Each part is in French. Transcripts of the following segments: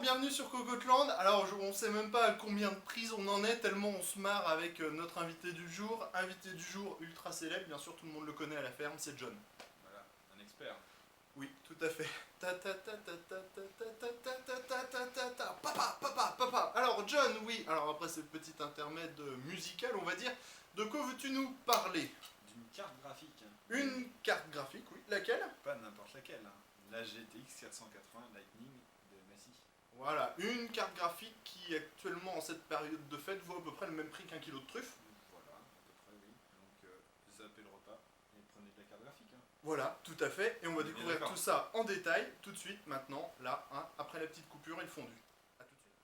bienvenue sur Cocotland. Alors on sait même pas à combien de prises on en est, tellement on se marre avec notre invité du jour. Invité du jour ultra célèbre, bien sûr tout le monde le connaît à la ferme, c'est John. Voilà, un expert. Oui, tout à fait. Papa. Alors John, oui. Alors après ce petit intermède musical, on va dire, de quoi veux-tu nous parler? D'une carte graphique. Une carte graphique, oui. Laquelle? Pas n'importe laquelle. La GTX 480 Lightning de Massy. Voilà, une carte graphique qui actuellement en cette période de fête vaut à peu près le même prix qu'un kilo de truffes. Voilà, à peu près, oui. Donc, zappez le repas et prenez de la carte graphique. Voilà, tout à fait. Et on va On est bien découvrir d'accord. tout ça en détail tout de suite, maintenant, là, hein, après la petite coupure et le fondu. A tout de suite.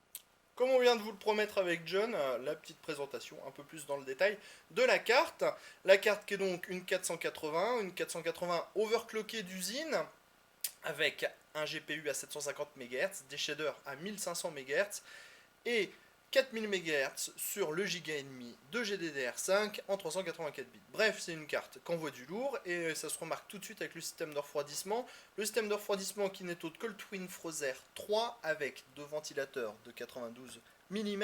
Comme on vient de vous le promettre avec John, la petite présentation, un peu plus dans le détail, de la carte. La carte qui est donc une 480 overclockée d'usine, avec un GPU à 750 MHz, des shaders à 1500 MHz, et 4000 MHz sur le giga et demi de GDDR5 en 384 bits. Bref, c'est une carte qui envoie du lourd et ça se remarque tout de suite avec le système de refroidissement. Le système de refroidissement qui n'est autre que le Twin Frozer 3 avec deux ventilateurs de 92 mm,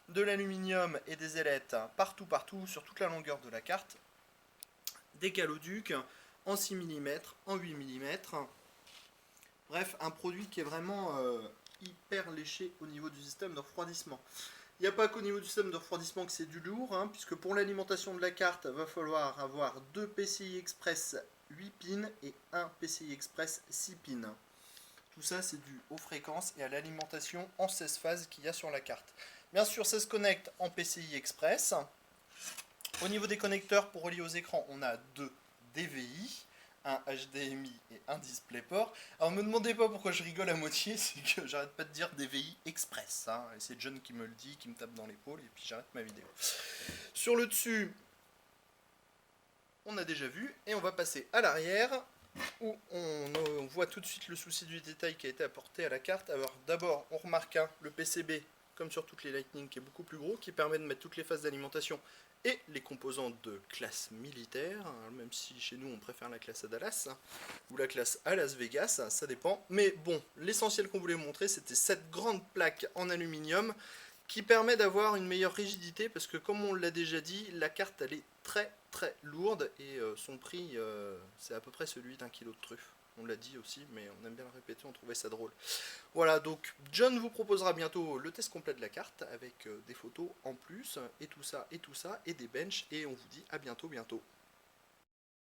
de l'aluminium et des ailettes partout sur toute la longueur de la carte, des caloducs en 6 mm, en 8 mm. Bref, un produit qui est vraiment hyper léché au niveau du système de refroidissement. Il n'y a pas qu'au niveau du système de refroidissement que c'est du lourd, hein, puisque pour l'alimentation de la carte, il va falloir avoir deux PCI Express 8 pins et un PCI Express 6 pins. Tout ça, c'est dû aux fréquences et à l'alimentation en 16 phases qu'il y a sur la carte. Bien sûr, ça se connecte en PCI Express. Au niveau des connecteurs pour relier aux écrans, on a deux DVI, un HDMI et un DisplayPort. Alors me demandez pas pourquoi je rigole à moitié, c'est que j'arrête pas de dire DVI Express, hein, et c'est John qui me le dit, qui me tape dans l'épaule, et puis j'arrête ma vidéo. Sur le dessus, on a déjà vu, et on va passer à l'arrière, où on voit tout de suite le souci du détail qui a été apporté à la carte. Alors d'abord, on remarque le PCB, comme sur toutes les Lightning, qui est beaucoup plus gros, qui permet de mettre toutes les phases d'alimentation et les composantes de classe militaire, même si chez nous on préfère la classe à Dallas, ou la classe à Las Vegas, ça dépend. Mais bon, l'essentiel qu'on voulait vous montrer, c'était cette grande plaque en aluminium qui permet d'avoir une meilleure rigidité, parce que comme on l'a déjà dit, la carte elle est très lourde, et son prix c'est à peu près celui d'un kilo de truffes. On l'a dit aussi, mais on aime bien le répéter, on trouvait ça drôle. Voilà, donc John vous proposera bientôt le test complet de la carte, avec des photos en plus, et tout ça, et des benches, et on vous dit à bientôt.